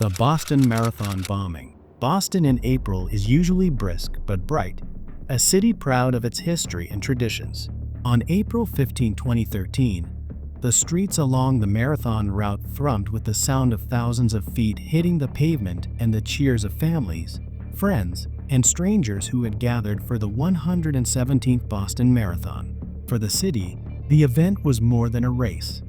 The Boston Marathon bombing. Boston in April is usually brisk but bright, a city proud of its history and traditions. On April 15, 2013, the streets along the marathon route thrummed with the sound of thousands of feet hitting the pavement and the cheers of families, friends, and strangers who had gathered for the 117th Boston Marathon. For the city, the event was more than a race.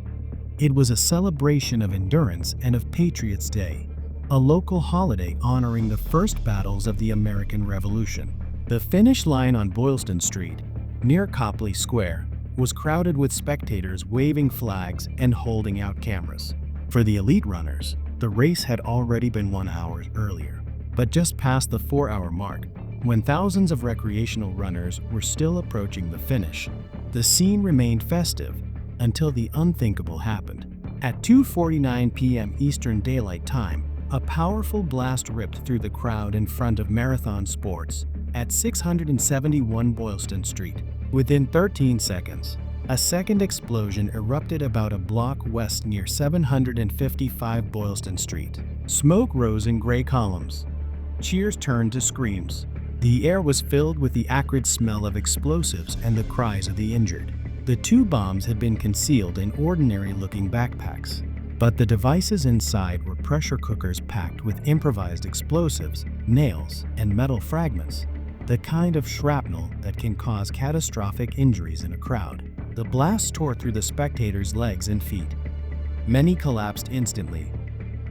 It was a celebration of endurance and of Patriots' Day, a local holiday honoring the first battles of the American Revolution. The finish line on Boylston Street, near Copley Square, was crowded with spectators waving flags and holding out cameras. For the elite runners, the race had already been 1 hour earlier, but just past the 4-hour mark, when thousands of recreational runners were still approaching the finish. The scene remained festive until the unthinkable happened. At 2:49 p.m. Eastern Daylight Time, a powerful blast ripped through the crowd in front of Marathon Sports at 671 Boylston Street. Within 13 seconds, a second explosion erupted about a block west near 755 Boylston Street. Smoke rose in gray columns. Cheers turned to screams. The air was filled with the acrid smell of explosives and the cries of the injured. The two bombs had been concealed in ordinary-looking backpacks, but the devices inside were pressure cookers packed with improvised explosives, nails, and metal fragments, the kind of shrapnel that can cause catastrophic injuries in a crowd. The blast tore through the spectators' legs and feet. Many collapsed instantly.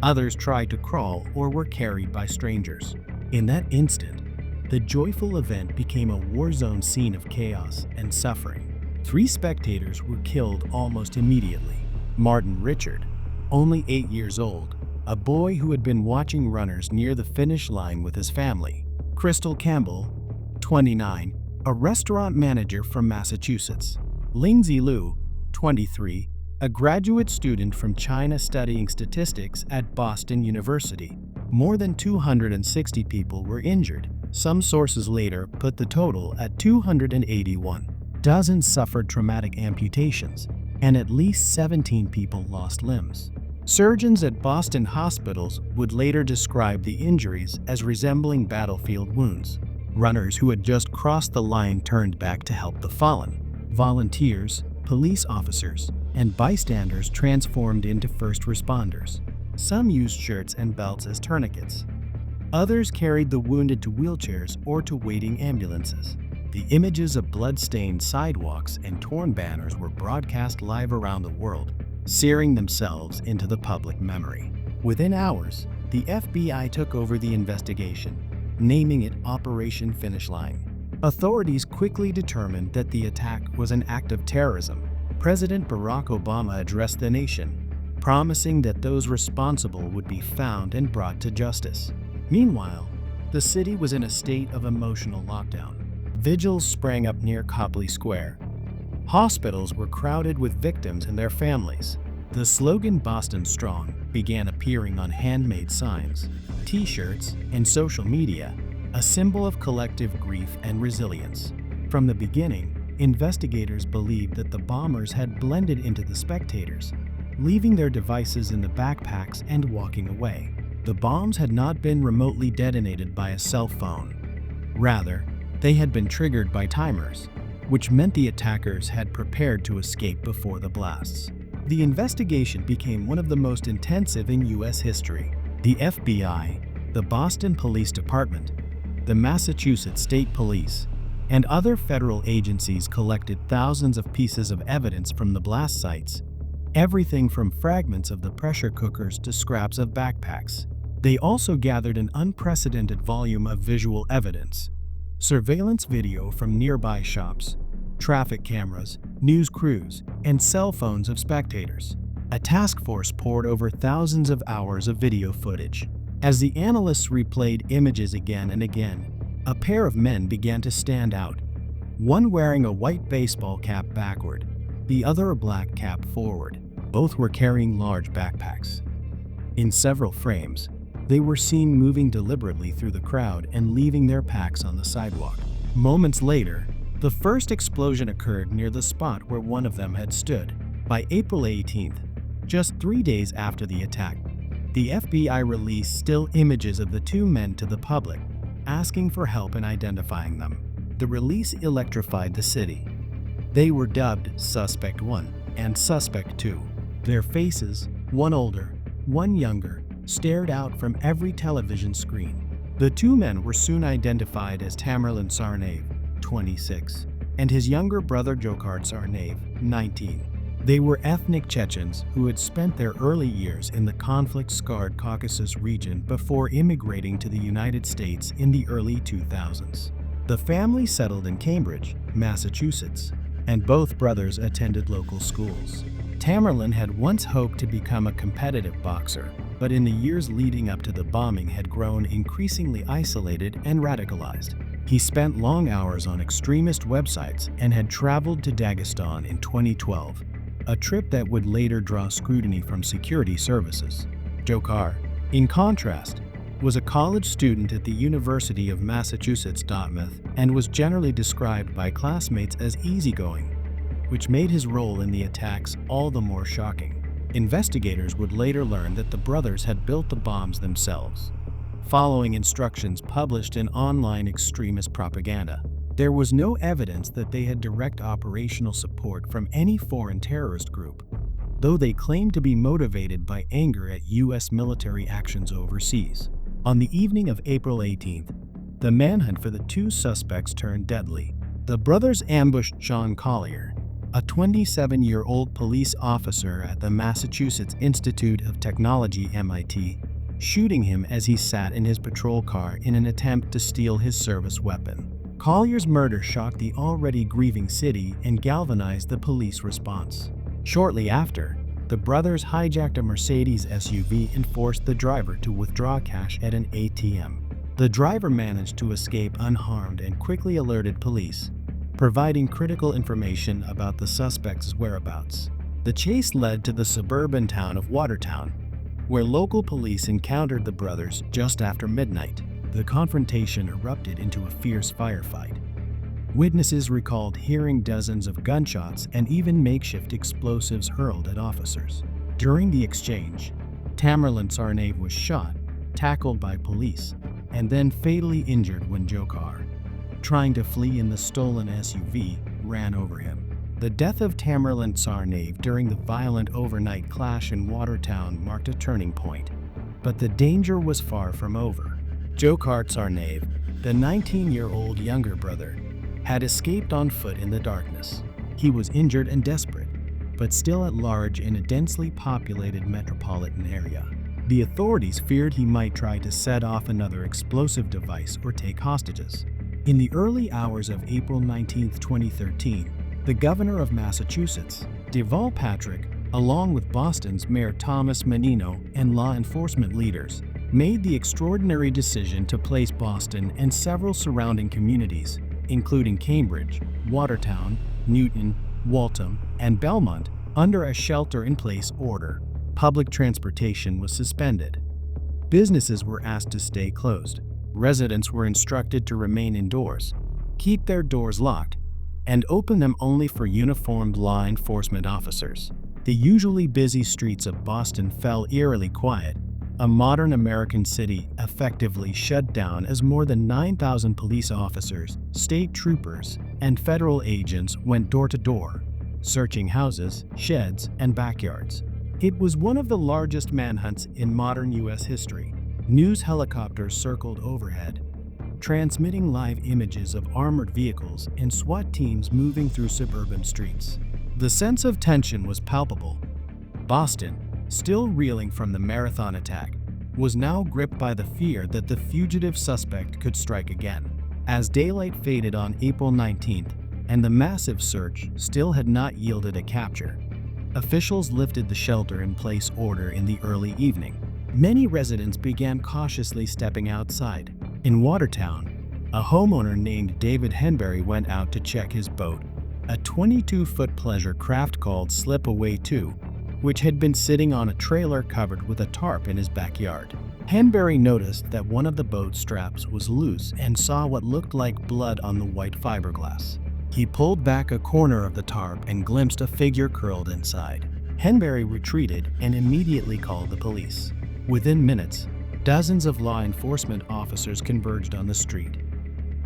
Others tried to crawl or were carried by strangers. In that instant, the joyful event became a war-zone scene of chaos and suffering. 3 spectators were killed almost immediately. Martin Richard, only 8 years old, a boy who had been watching runners near the finish line with his family. Crystal Campbell, 29, a restaurant manager from Massachusetts. Lindsay Liu, 23, a graduate student from China studying statistics at Boston University. More than 260 people were injured. Some sources later put the total at 281. Dozens suffered traumatic amputations, and at least 17 people lost limbs. Surgeons at Boston hospitals would later describe the injuries as resembling battlefield wounds. Runners who had just crossed the line turned back to help the fallen. Volunteers, police officers, and bystanders transformed into first responders. Some used shirts and belts as tourniquets. Others carried the wounded to wheelchairs or to waiting ambulances. The images of blood-stained sidewalks and torn banners were broadcast live around the world, searing themselves into the public memory. Within hours, the FBI took over the investigation, naming it Operation Finish Line. Authorities quickly determined that the attack was an act of terrorism. President Barack Obama addressed the nation, promising that those responsible would be found and brought to justice. Meanwhile, the city was in a state of emotional lockdown. Vigils sprang up near Copley Square. Hospitals were crowded with victims and their families. The slogan "Boston Strong" began appearing on handmade signs, t-shirts, and social media, a symbol of collective grief and resilience. From the beginning, investigators believed that the bombers had blended into the spectators, leaving their devices in the backpacks and walking away. The bombs had not been remotely detonated by a cell phone. Rather, they had been triggered by timers, which meant the attackers had prepared to escape before the blasts. The investigation became one of the most intensive in U.S. history. The FBI, the Boston Police Department, the Massachusetts State Police, and other federal agencies collected thousands of pieces of evidence from the blast sites, everything from fragments of the pressure cookers to scraps of backpacks. They also gathered an unprecedented volume of visual evidence: surveillance video from nearby shops, traffic cameras, news crews, and cell phones of spectators. A task force pored over thousands of hours of video footage. As the analysts replayed images again and again, a pair of men began to stand out, one wearing a white baseball cap backward, the other a black cap forward. Both were carrying large backpacks. In several frames, they were seen moving deliberately through the crowd and leaving their packs on the sidewalk. Moments later, the first explosion occurred near the spot where one of them had stood. By April 18th, just 3 days after the attack, The FBI released still images of the two men to the public, asking for help in identifying them. The release electrified the city. They were dubbed Suspect 1 and Suspect 2. Their faces, one older, one younger, stared out from every television screen. The two men were soon identified as Tamerlan Tsarnaev, 26, and his younger brother Dzhokhar Tsarnaev, 19. They were ethnic Chechens who had spent their early years in the conflict-scarred Caucasus region before immigrating to the United States in the early 2000s. The family settled in Cambridge, Massachusetts, and both brothers attended local schools. Tamerlan had once hoped to become a competitive boxer, but in the years leading up to the bombing had grown increasingly isolated and radicalized. He spent long hours on extremist websites and had traveled to Dagestan in 2012, a trip that would later draw scrutiny from security services. Dzhokhar, in contrast, was a college student at the University of Massachusetts Dartmouth and was generally described by classmates as easygoing, which made his role in the attacks all the more shocking. Investigators would later learn that the brothers had built the bombs themselves, following instructions published in online extremist propaganda. There was no evidence that they had direct operational support from any foreign terrorist group, though they claimed to be motivated by anger at U.S. military actions overseas. On the evening of April 18th, the manhunt for the two suspects turned deadly. The brothers ambushed John Collier, a 27-year-old police officer at the Massachusetts Institute of Technology (MIT), shooting him as he sat in his patrol car in an attempt to steal his service weapon. Collier's murder shocked the already grieving city and galvanized the police response. Shortly after, the brothers hijacked a Mercedes SUV and forced the driver to withdraw cash at an ATM. The driver managed to escape unharmed and quickly alerted police, providing critical information about the suspect's whereabouts. The chase led to the suburban town of Watertown, where local police encountered the brothers just after midnight. The confrontation erupted into a fierce firefight. Witnesses recalled hearing dozens of gunshots and even makeshift explosives hurled at officers. During the exchange, Tamerlan Tsarnaev was shot, tackled by police, and then fatally injured when Dzhokhar, trying to flee in the stolen SUV, ran over him. The death of Tamerlan Tsarnaev during the violent overnight clash in Watertown marked a turning point, but the danger was far from over. Dzhokhar Tsarnaev, the 19-year-old younger brother, had escaped on foot in the darkness. He was injured and desperate, but still at large in a densely populated metropolitan area. The authorities feared he might try to set off another explosive device or take hostages. In the early hours of April 19, 2013, the governor of Massachusetts, Deval Patrick, along with Boston's Mayor Thomas Menino and law enforcement leaders, made the extraordinary decision to place Boston and several surrounding communities, including Cambridge, Watertown, Newton, Waltham, and Belmont, under a shelter-in-place order. Public transportation was suspended. Businesses were asked to stay closed. Residents were instructed to remain indoors, keep their doors locked, and open them only for uniformed law enforcement officers. The usually busy streets of Boston fell eerily quiet, a modern American city effectively shut down as more than 9,000 police officers, state troopers, and federal agents went door to door, searching houses, sheds, and backyards. It was one of the largest manhunts in modern U.S. history. News helicopters circled overhead, transmitting live images of armored vehicles and SWAT teams moving through suburban streets. The sense of tension was palpable. Boston, still reeling from the marathon attack, was now gripped by the fear that the fugitive suspect could strike again. As daylight faded on April 19th and the massive search still had not yielded a capture, officials lifted the shelter-in-place order in the early evening. Many residents began cautiously stepping outside. In Watertown, a homeowner named David Henbury went out to check his boat, a 22-foot pleasure craft called Slipaway 2, which had been sitting on a trailer covered with a tarp in his backyard. Henbury noticed that one of the boat straps was loose and saw what looked like blood on the white fiberglass. He pulled back a corner of the tarp and glimpsed a figure curled inside. Henbury retreated and immediately called the police. Within minutes, dozens of law enforcement officers converged on the street.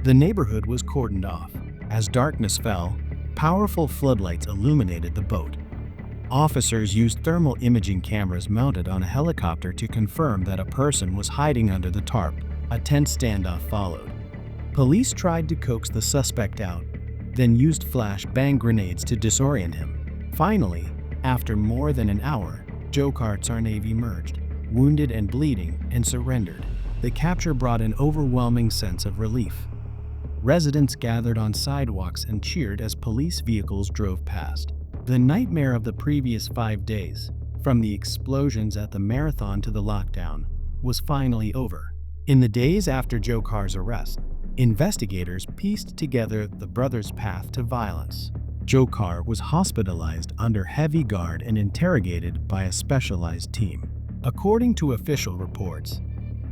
The neighborhood was cordoned off. As darkness fell, powerful floodlights illuminated the boat. Officers used thermal imaging cameras mounted on a helicopter to confirm that a person was hiding under the tarp. A tense standoff followed. Police tried to coax the suspect out, then used flash-bang grenades to disorient him. Finally, after more than an hour, Dzhokhar Tsarnaev emerged, wounded and bleeding, and surrendered. The capture brought an overwhelming sense of relief. Residents gathered on sidewalks and cheered as police vehicles drove past. The nightmare of the previous 5 days, from the explosions at the marathon to the lockdown, was finally over. In the days after Dzhokhar's arrest, investigators pieced together the brothers' path to violence. Dzhokhar was hospitalized under heavy guard and interrogated by a specialized team. According to official reports,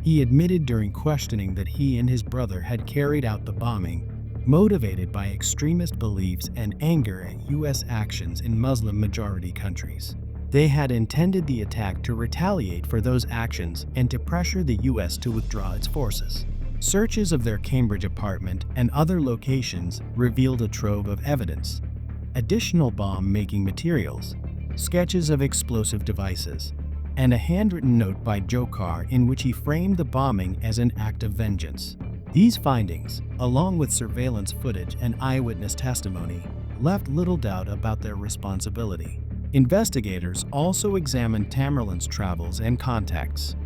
he admitted during questioning that he and his brother had carried out the bombing, motivated by extremist beliefs and anger at U.S. actions in Muslim-majority countries. They had intended the attack to retaliate for those actions and to pressure the U.S. to withdraw its forces. Searches of their Cambridge apartment and other locations revealed a trove of evidence: additional bomb-making materials, sketches of explosive devices, and a handwritten note by Dzhokhar in which he framed the bombing as an act of vengeance. These findings, along with surveillance footage and eyewitness testimony, left little doubt about their responsibility. Investigators also examined Tamerlan's travels and contacts.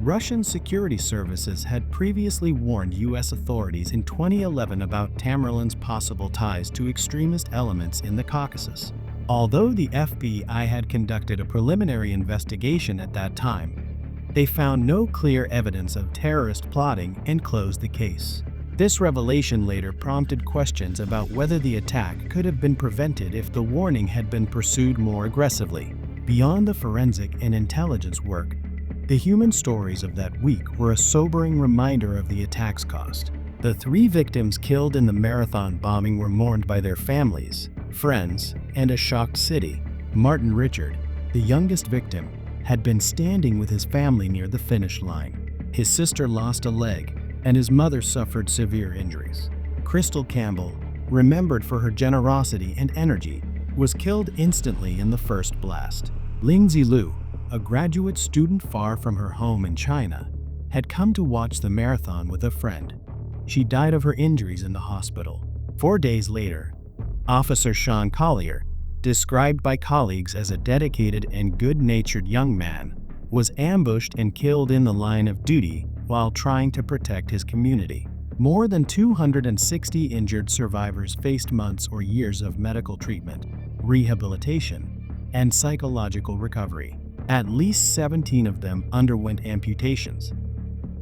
Russian security services had previously warned U.S. authorities in 2011 about Tamerlan's possible ties to extremist elements in the Caucasus. Although the FBI had conducted a preliminary investigation at that time, they found no clear evidence of terrorist plotting and closed the case. This revelation later prompted questions about whether the attack could have been prevented if the warning had been pursued more aggressively. Beyond the forensic and intelligence work, the human stories of that week were a sobering reminder of the attack's cost. The 3 victims killed in the marathon bombing were mourned by their families, friends, and a shocked city. Martin Richard, the youngest victim, had been standing with his family near the finish line. His sister lost a leg, and his mother suffered severe injuries. Crystal Campbell, remembered for her generosity and energy, was killed instantly in the first blast. Lingzi Lu, a graduate student far from her home in China, had come to watch the marathon with a friend. She died of her injuries in the hospital. 4 days later, Officer Sean Collier, described by colleagues as a dedicated and good-natured young man, was ambushed and killed in the line of duty while trying to protect his community. More than 260 injured survivors faced months or years of medical treatment, rehabilitation, and psychological recovery. At least 17 of them underwent amputations.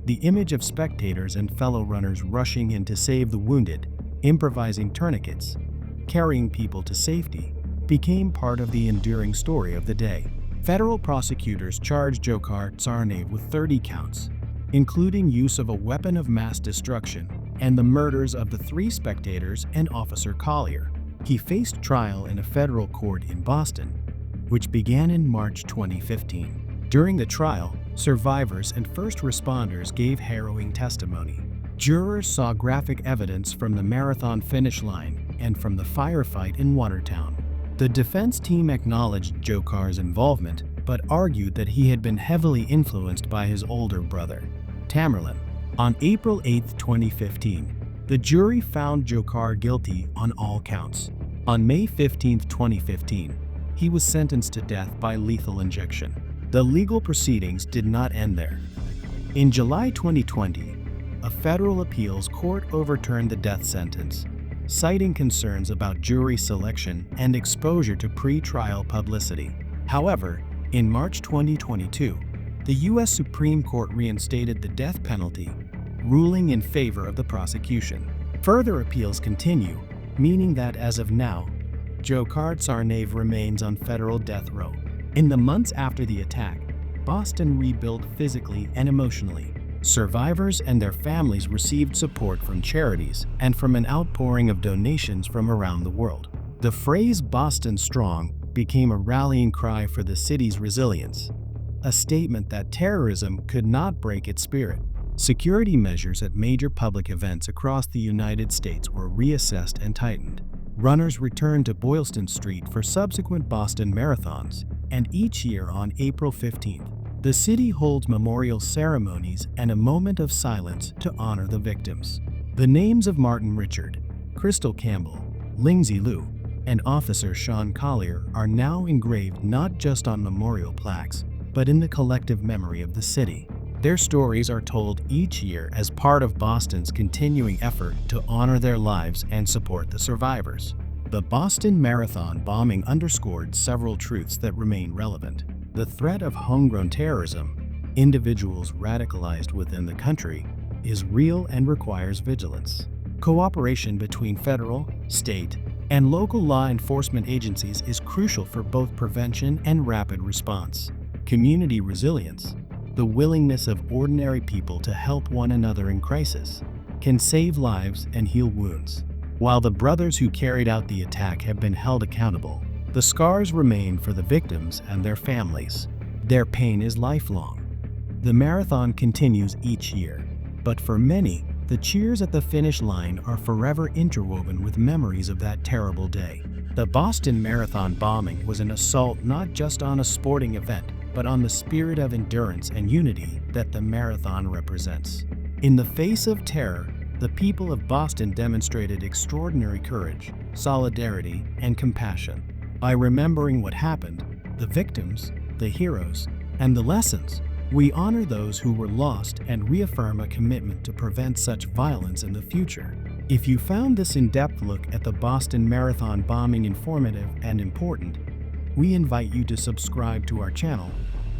The image of spectators and fellow runners rushing in to save the wounded, improvising tourniquets, carrying people to safety, became part of the enduring story of the day. Federal prosecutors charged Dzhokhar Tsarnaev with 30 counts, including use of a weapon of mass destruction and the murders of the 3 spectators and Officer Collier. He faced trial in a federal court in Boston, which began in March 2015. During the trial, survivors and first responders gave harrowing testimony. Jurors saw graphic evidence from the marathon finish line and from the firefight in Watertown. The defense team acknowledged Dzhokhar's involvement, but argued that he had been heavily influenced by his older brother, Tamerlan. On April 8, 2015, the jury found Dzhokhar guilty on all counts. On May 15, 2015, he was sentenced to death by lethal injection. The legal proceedings did not end there. In July 2020, a federal appeals court overturned the death sentence, citing concerns about jury selection and exposure to pre-trial publicity. However, in March 2022, the U.S. Supreme Court reinstated the death penalty, ruling in favor of the prosecution. Further appeals continue, meaning that as of now, Dzhokhar Tsarnaev remains on federal death row. In the months after the attack, Boston rebuilt physically and emotionally. Survivors and their families received support from charities and from an outpouring of donations from around the world. The phrase "Boston Strong" became a rallying cry for the city's resilience. a statement that terrorism could not break its spirit. Security measures at major public events across the United States were reassessed and tightened. Runners returned to Boylston Street for subsequent Boston marathons, and each year on April 15th, the city holds memorial ceremonies and a moment of silence to honor the victims. The names of Martin Richard, Crystal Campbell, Lindsay Liu, and Officer Sean Collier are now engraved not just on memorial plaques, but in the collective memory of the city. Their stories are told each year as part of Boston's continuing effort to honor their lives and support the survivors. The Boston Marathon bombing underscored several truths that remain relevant. The threat of homegrown terrorism, individuals radicalized within the country, is real and requires vigilance. Cooperation between federal, state, and local law enforcement agencies is crucial for both prevention and rapid response. Community resilience, the willingness of ordinary people to help one another in crisis, can save lives and heal wounds. While the brothers who carried out the attack have been held accountable, the scars remain for the victims and their families. Their pain is lifelong. The marathon continues each year, but for many, the cheers at the finish line are forever interwoven with memories of that terrible day. The Boston Marathon bombing was an assault not just on a sporting event, but on the spirit of endurance and unity that the marathon represents. In the face of terror, the people of Boston demonstrated extraordinary courage, solidarity, and compassion. By remembering what happened, the victims, the heroes, and the lessons, we honor those who were lost and reaffirm a commitment to prevent such violence in the future. If you found this in-depth look at the Boston Marathon bombing informative and important, we invite you to subscribe to our channel,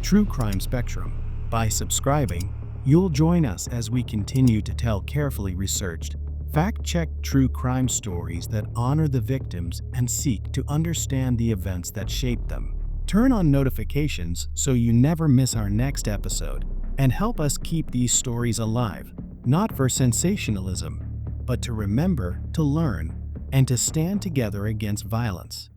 True Crime Spectrum. By subscribing, you'll join us as we continue to tell carefully researched, fact-checked true crime stories that honor the victims and seek to understand the events that shaped them. Turn on notifications so you never miss our next episode, and help us keep these stories alive, not for sensationalism, but to remember, to learn, and to stand together against violence.